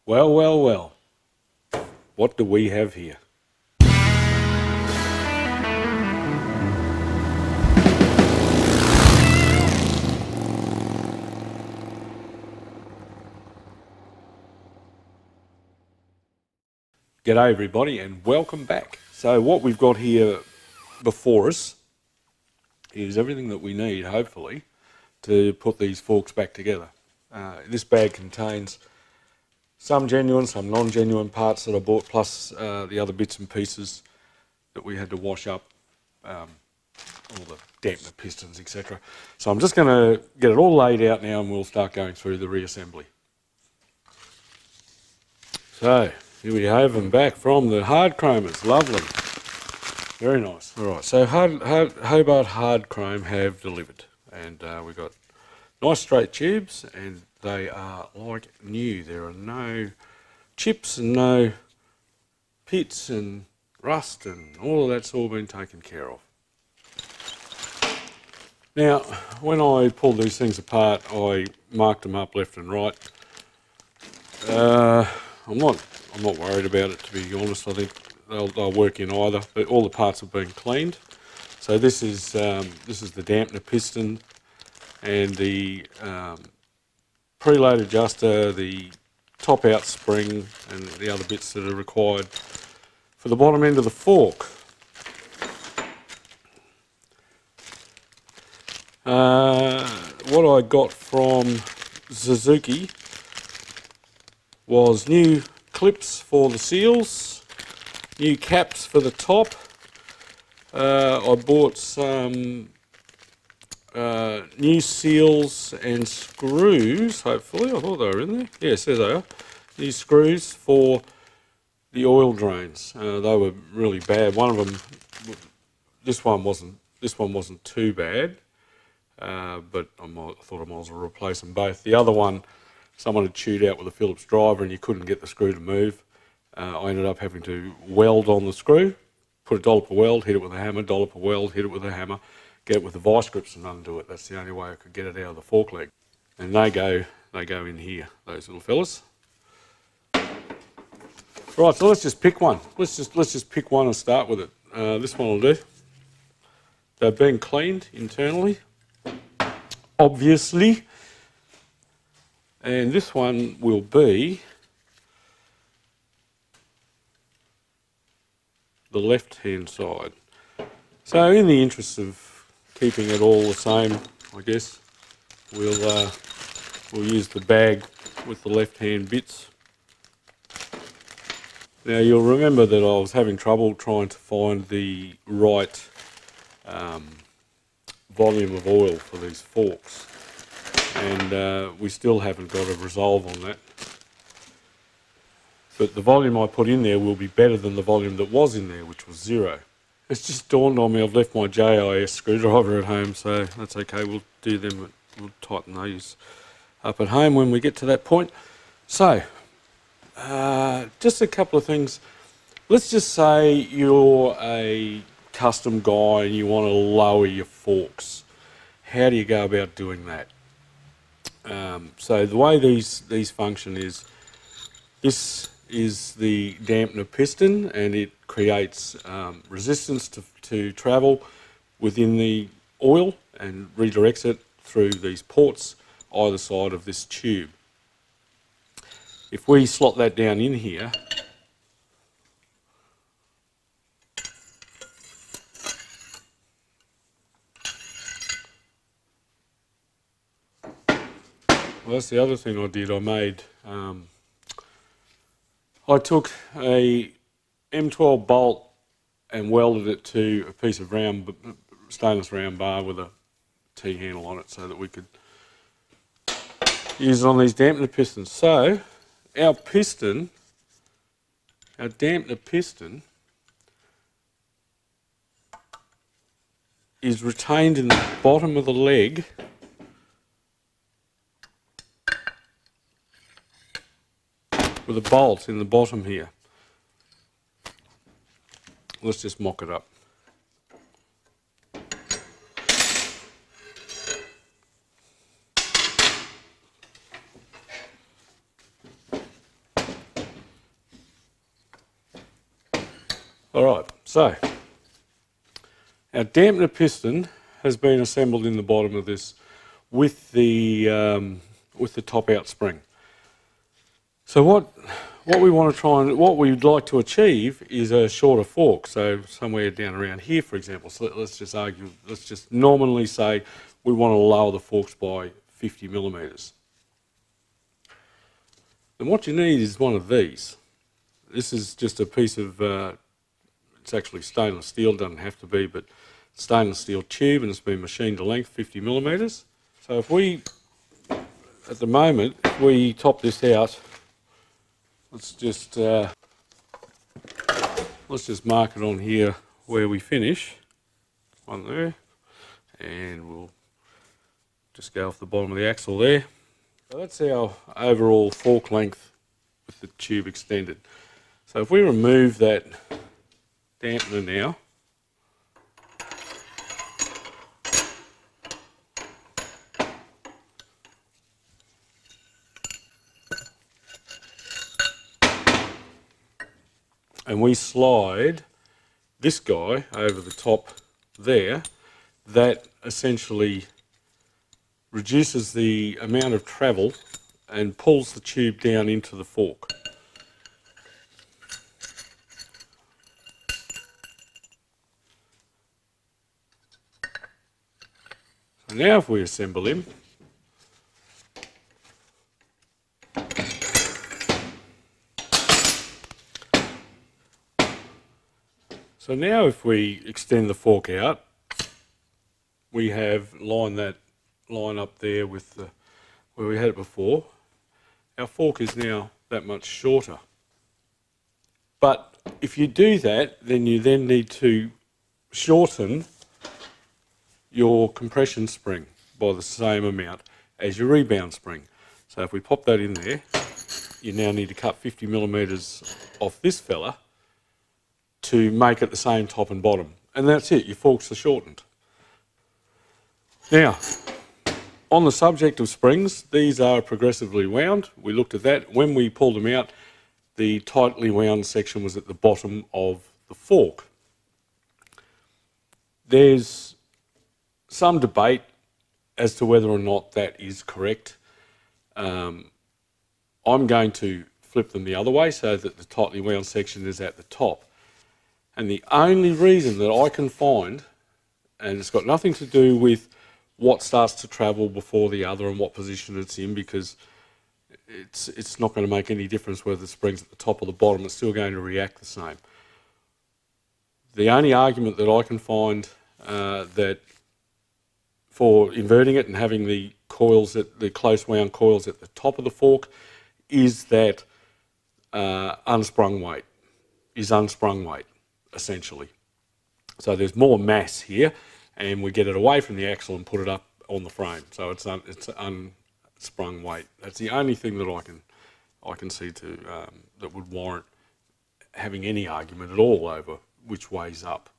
Well, well, well. What do we have here? G'day everybody and welcome back. So what we've got here before us is everything that we need, hopefully, to put these forks back together. This bag contains some genuine, some non-genuine parts that I bought, plus the other bits and pieces that we had to wash up, all the dampener pistons, etc. So I'm just going to get it all laid out now and we'll start going through the reassembly. So here we have them back from the hard chromers. Lovely. Very nice. Alright, so Hobart Hard Chrome have delivered. And we've got nice straight tubes and they are like new. There are no chips and no pits and rust and all of that's all been taken care of. Now, when I pulled these things apart, I marked them up left and right. I'm not worried about it, to be honest. I think they'll work in either. But all the parts have been cleaned. So this is the dampener piston and the preload adjuster, the top out spring, and the other bits that are required for the bottom end of the fork. What I got from Suzuki was new clips for the seals, new caps for the top. I bought some new seals and screws, hopefully. I thought they were in there. Yes, there they are. New screws for the oil drains. They were really bad. One of them, this one wasn't too bad, but I thought I might as well replace them both. The other one, someone had chewed out with a Phillips driver and you couldn't get the screw to move. I ended up having to weld on the screw, put a dollop of weld, hit it with a hammer, dollop of weld, hit it with a hammer, get it with the vice grips and undo it. That's the only way I could get it out of the fork leg. And they go in here, those little fellas. Right, so let's just pick one. Let's just pick one and start with it. This one will do. They're being cleaned internally, obviously. And this one will be the left-hand side. So in the interest of keeping it all the same, I guess, we'll use the bag with the left-hand bits. Now you'll remember that I was having trouble trying to find the right volume of oil for these forks. And we still haven't got a resolve on that. But the volume I put in there will be better than the volume that was in there, which was 0. It's just dawned on me I've left my JIS screwdriver at home, so that's okay, we'll do them, we'll tighten those up at home when we get to that point. So, just a couple of things. Let's just say you're a custom guy and you want to lower your forks. How do you go about doing that? So the way these function is, this is the dampener piston and it creates resistance to travel within the oil and redirects it through these ports either side of this tube. If we slot that down in here, well, that's the other thing I did. I took a M12 bolt and welded it to a piece of stainless round bar with a T-handle on it so that we could use it on these dampener pistons. So our dampener piston is retained in the bottom of the leg with a bolt in the bottom here. Let's just mock it up. Alright, so our dampener piston has been assembled in the bottom of this with the top out spring. So what we want to try and what we'd like to achieve is a shorter fork. So somewhere down around here, for example. So let's just nominally say we want to lower the forks by 50 millimeters. And what you need is one of these. This is just a piece of, it's actually stainless steel, doesn't have to be, but stainless steel tube, and it's been machined to length 50 millimeters. So if we, at the moment, if we top this out, let's just mark it on here where we finish. One there, and we'll just go off the bottom of the axle there. So that's our overall fork length with the tube extended. So if we remove that dampener now, and we slide this guy over the top there, that essentially reduces the amount of travel and pulls the tube down into the fork. So now if we assemble him, so now if we extend the fork out, we have line up there with where we had it before. Our fork is now that much shorter. But if you do that, then you then need to shorten your compression spring by the same amount as your rebound spring. So if we pop that in there, you now need to cut 50 millimeters off this fella to make it the same top and bottom. And that's it, your forks are shortened. Now, on the subject of springs, these are progressively wound. We looked at that. When we pulled them out, the tightly wound section was at the bottom of the fork. There's some debate as to whether or not that is correct. I'm going to flip them the other way so that the tightly wound section is at the top. And the only reason that I can find, and it's got nothing to do with what starts to travel before the other and what position it's in, because it's not going to make any difference whether the spring's at the top or the bottom, it's still going to react the same. The only argument that I can find that for inverting it and having the coils, the close wound coils at the top of the fork, is that unsprung weight, essentially. So there's more mass here, and we get it away from the axle and put it up on the frame. So it's unsprung weight. That's the only thing that I can see to that would warrant having any argument at all over which way's up.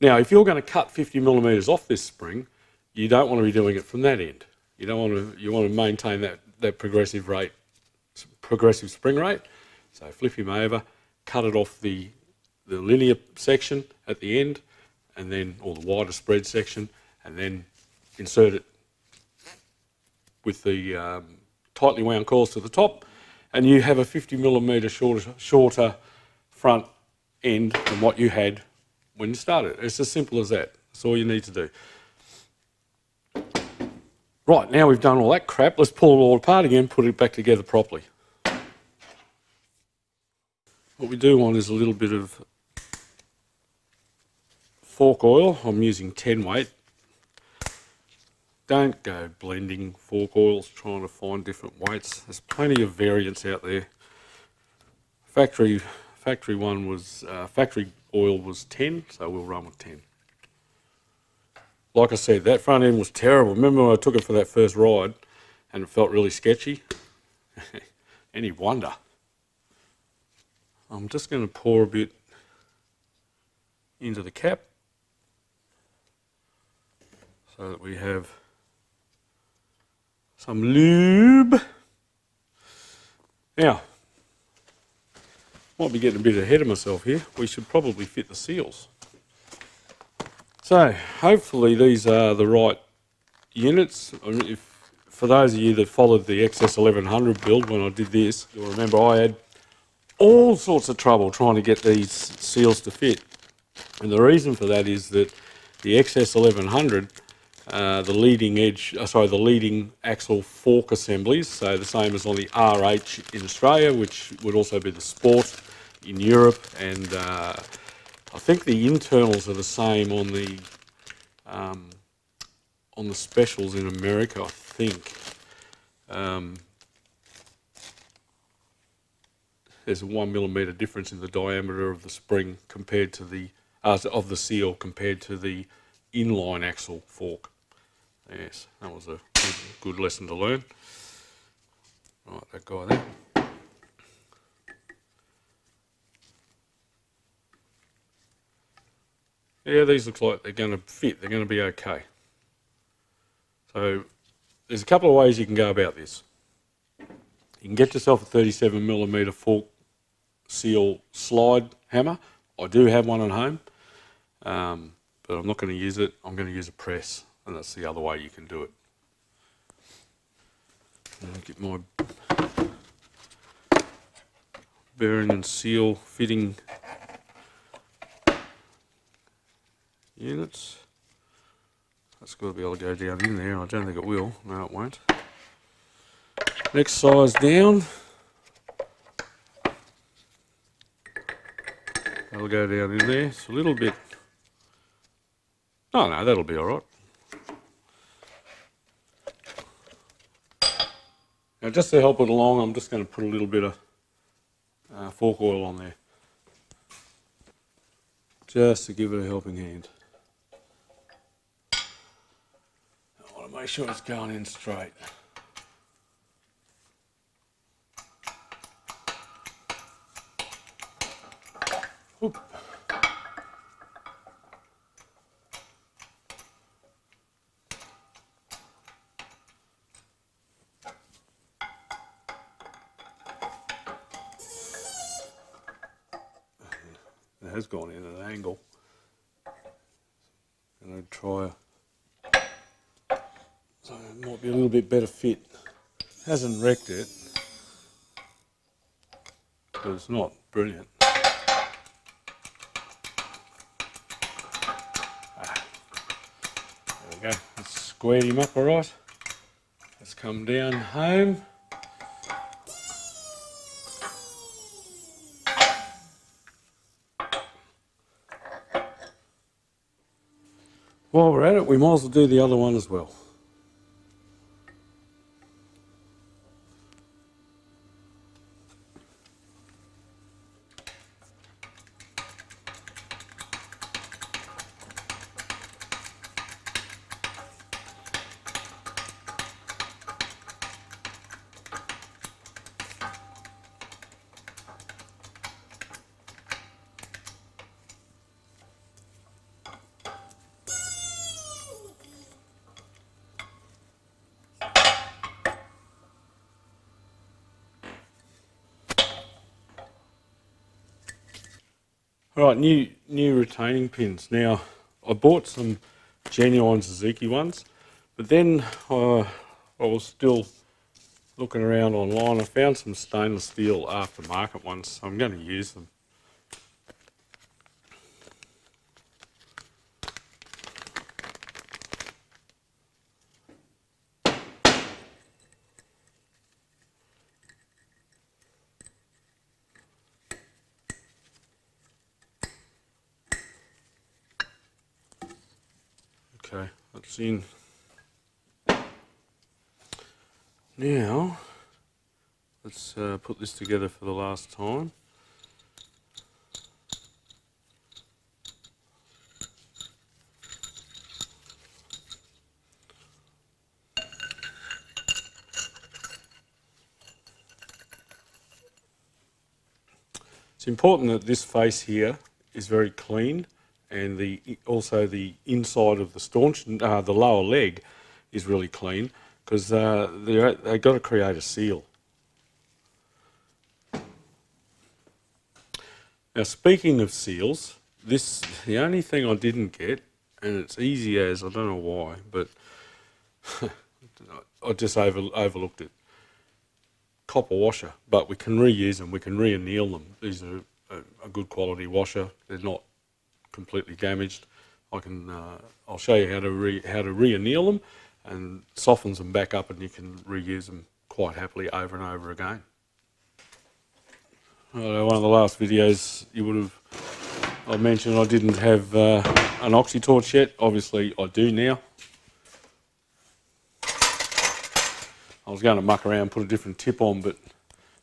Now, if you're going to cut 50 millimeters off this spring, you don't want to be doing it from that end. You want to maintain that progressive spring rate. So flip him over, cut it off the linear section at the end, and then, or the wider spread section, and then insert it with the tightly wound coils to the top, and you have a 50 millimeter shorter front end than what you had when you started. It's as simple as that. That's all you need to do. Right, now we've done all that crap, let's pull it all apart again, put it back together properly. What we do want is a little bit of fork oil. I'm using 10 weight. Don't go blending fork oils trying to find different weights. There's plenty of variants out there. Factory oil was 10, so we'll run with 10. Like I said, that front end was terrible. Remember when I took it for that first ride and it felt really sketchy? Any wonder. I'm just going to pour a bit into the cap so that we have some lube. Now, Might be getting a bit ahead of myself here. We should probably fit the seals. So hopefully these are the right units. I mean, for those of you that followed the XS1100 build when I did this, you'll remember I had all sorts of trouble trying to get these seals to fit. And the reason for that is that the XS1100, the leading axle fork assemblies, so the same as on the RH in Australia, which would also be the Sport in Europe, and I think the internals are the same on the specials in America, I think. There's a 1mm difference in the diameter of the spring compared to the of the seal compared to the inline axle fork. Yes, that was a good lesson to learn. Right, that guy there. Yeah, these look like they're going to fit. They're going to be okay. So there's a couple of ways you can go about this. You can get yourself a 37mm fork seal slide hammer. I do have one at home, but I'm not going to use it. I'm going to use a press, and that's the other way you can do it. I'll get my bearing and seal fitting units. That's got to be able to go down in there. I don't think it will. No, it won't. Next size down. That'll go down in there. It's a little bit... Oh no, that'll be alright. Now just to help it along, I'm just going to put a little bit of fork oil on there. Just to give it a helping hand. I want to make sure it's going in straight. Oop. It has gone in at an angle. I'm going to try so it might be a little bit better fit. Hasn't wrecked it, but it's not brilliant. There we go. Let's square him up alright. Let's come down home. While we're at it, we might as well do the other one as well. Right, new retaining pins. Now, I bought some genuine Suzuki ones, but then I was still looking around online. I found some stainless steel aftermarket ones, so I'm going to use them. Okay, that's in. Now, let's put this together for the last time. It's important that this face here is very clean, and also the inside of the staunch, the lower leg, is really clean, because they've got to create a seal. Now, speaking of seals, the only thing I didn't get, and it's easy as, I don't know why, but I just overlooked it. Copper washer, but we can reuse them, we can re-anneal them. These are a good quality washer. They're not completely damaged. I'll show you how to re-anneal them and softens them back up, and you can reuse them quite happily over and over again. One of the last videos I mentioned I didn't have an oxy torch yet. Obviously I do now. I was going to muck around and put a different tip on, but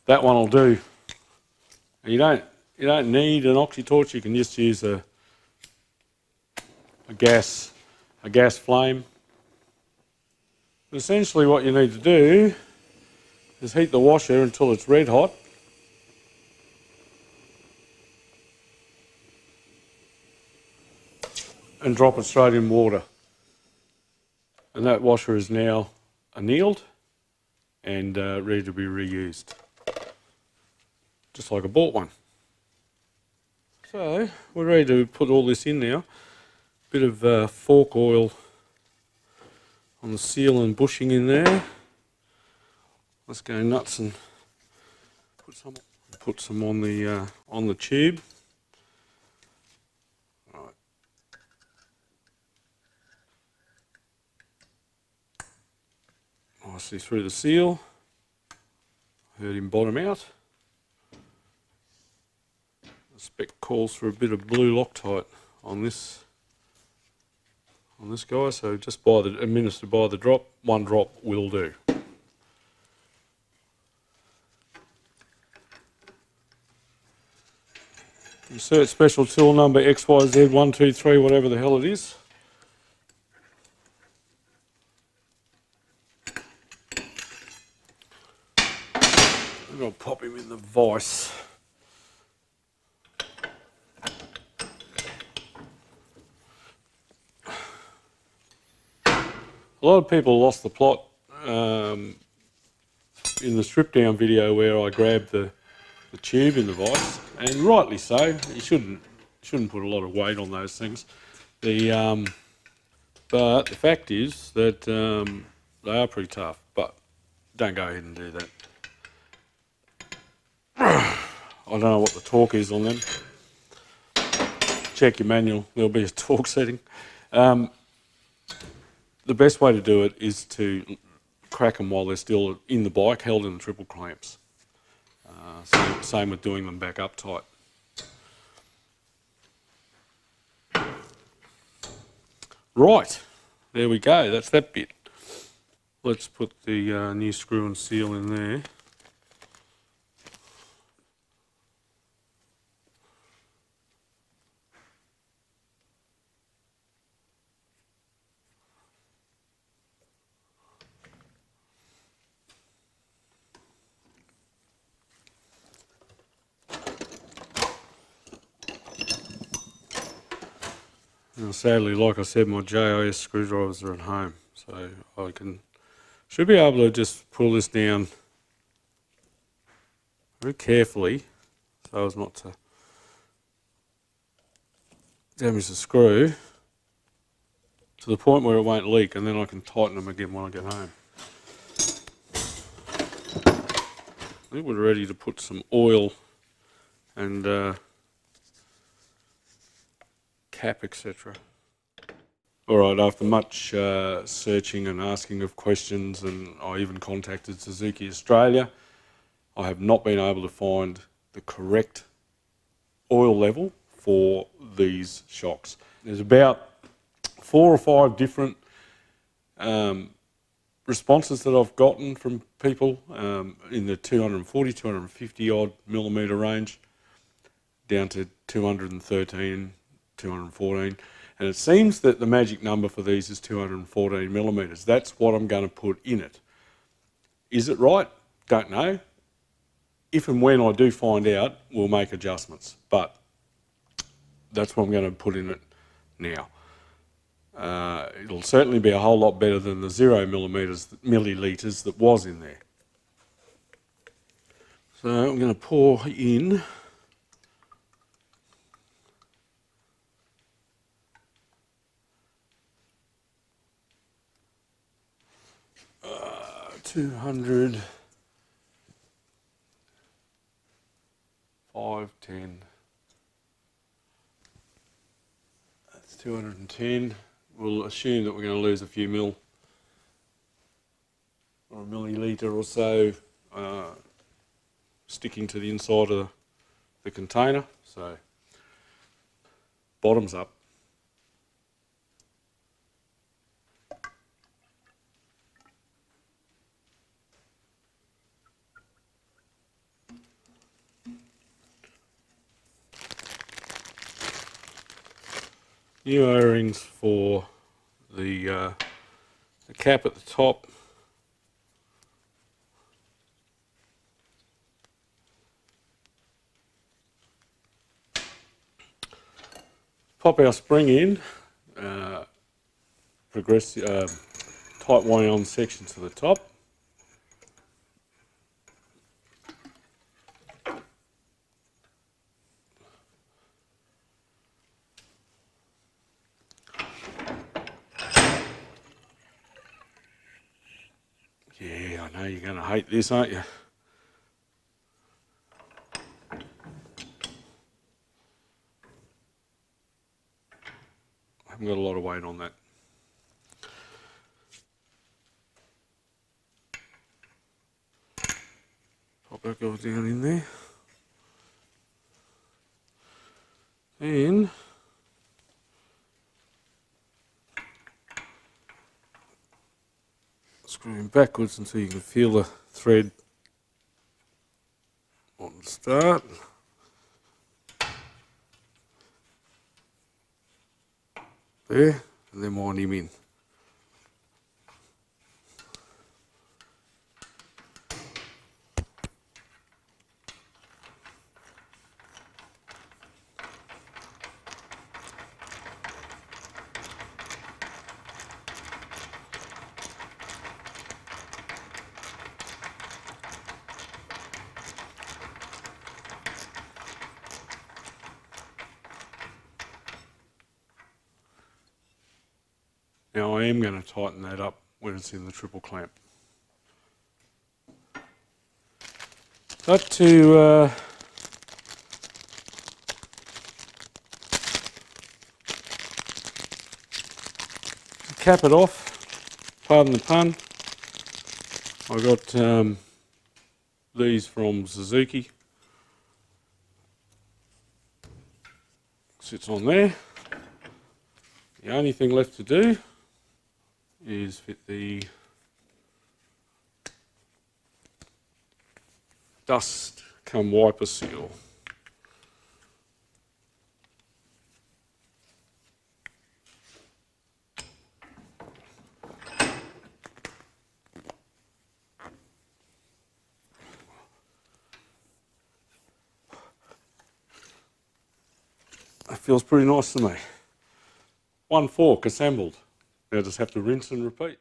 that one will do. And you don't need an oxy torch. You can just use a gas flame. But essentially what you need to do is heat the washer until it's red hot. And drop it straight in water. And that washer is now annealed and ready to be reused. Just like I bought one. So we're ready to put all this in now. Bit of fork oil on the seal and bushing in there. Let's go nuts and put some on the tube. Right. Nicely through the seal. Heard him bottom out. The spec calls for a bit of blue Loctite on this guy, so just administer by the drop. One drop will do. Insert special tool number XYZ123, whatever the hell it is. And I'll pop him in the vise. A lot of people lost the plot in the strip down video where I grabbed the tube in the vise, and rightly so. You shouldn't put a lot of weight on those things. But the fact is that they are pretty tough. But don't go ahead and do that. I don't know what the torque is on them. Check your manual. There'll be a torque setting. The best way to do it is to crack them while they're still in the bike, held in the triple clamps. Same with doing them back up tight. Right, there we go, that's that bit. Let's put the new screw and seal in there. Now, sadly, like I said, my JIS screwdrivers are at home, so I should be able to just pull this down very carefully so as not to damage the screw to the point where it won't leak, and then I can tighten them again when I get home. I think we're ready to put some oil and cap, etc. Alright, after much searching and asking of questions, and I even contacted Suzuki Australia, I have not been able to find the correct oil level for these shocks. There's about 4 or 5 different responses that I've gotten from people in the 240, 250 odd millimetre range down to 213, 214, and it seems that the magic number for these is 214 millimetres. That's what I'm going to put in it. Is it right? Don't know. If and when I do find out, we'll make adjustments, but that's what I'm going to put in it now. It'll certainly be a whole lot better than the 0 millilitres that was in there. So I'm going to pour in 200, 510. That's 210. We'll assume that we're going to lose a few mil or a milliliter or so sticking to the inside of the container. So bottoms up. New O-rings for the cap at the top. Pop our spring in, tight wind on section to the top. Yeah, I know you're going to hate this, aren't you? I haven't got a lot of weight on that. Pop that guy down in there. And screw him backwards until you can feel the thread on the start. There, and then wind him in. Now I am going to tighten that up when it's in the triple clamp. But to cap it off, pardon the pun, I got these from Suzuki. Sits on there. The only thing left to do is fit the dust come wiper seal. That feels pretty nice to me. One fork assembled. Now just have to rinse and repeat.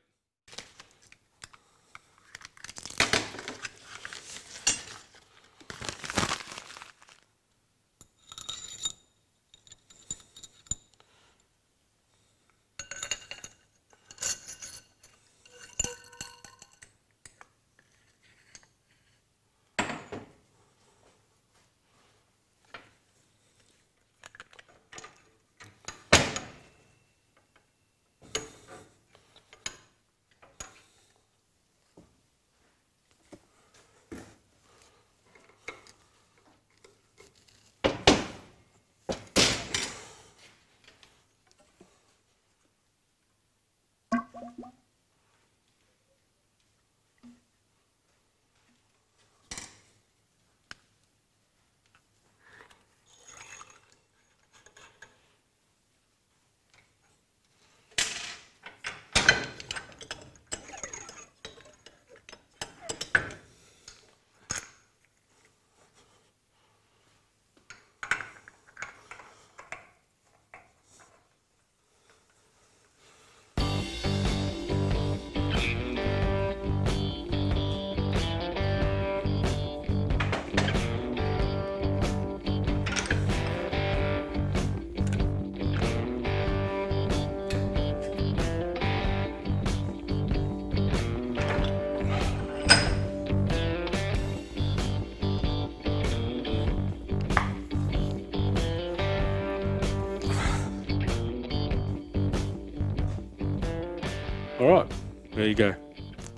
Alright, there you go.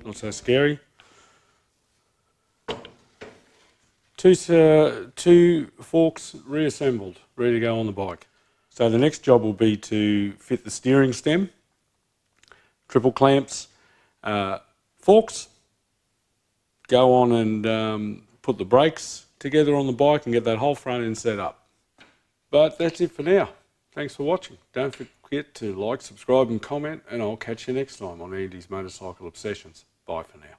Not so scary. Two forks reassembled, ready to go on the bike. So the next job will be to fit the steering stem, triple clamps, forks, go on and put the brakes together on the bike and get that whole front end set up. But that's it for now. Thanks for watching. Don't forget to like, subscribe and comment, and I'll catch you next time on Andy's Motorcycle Obsessions. Bye for now.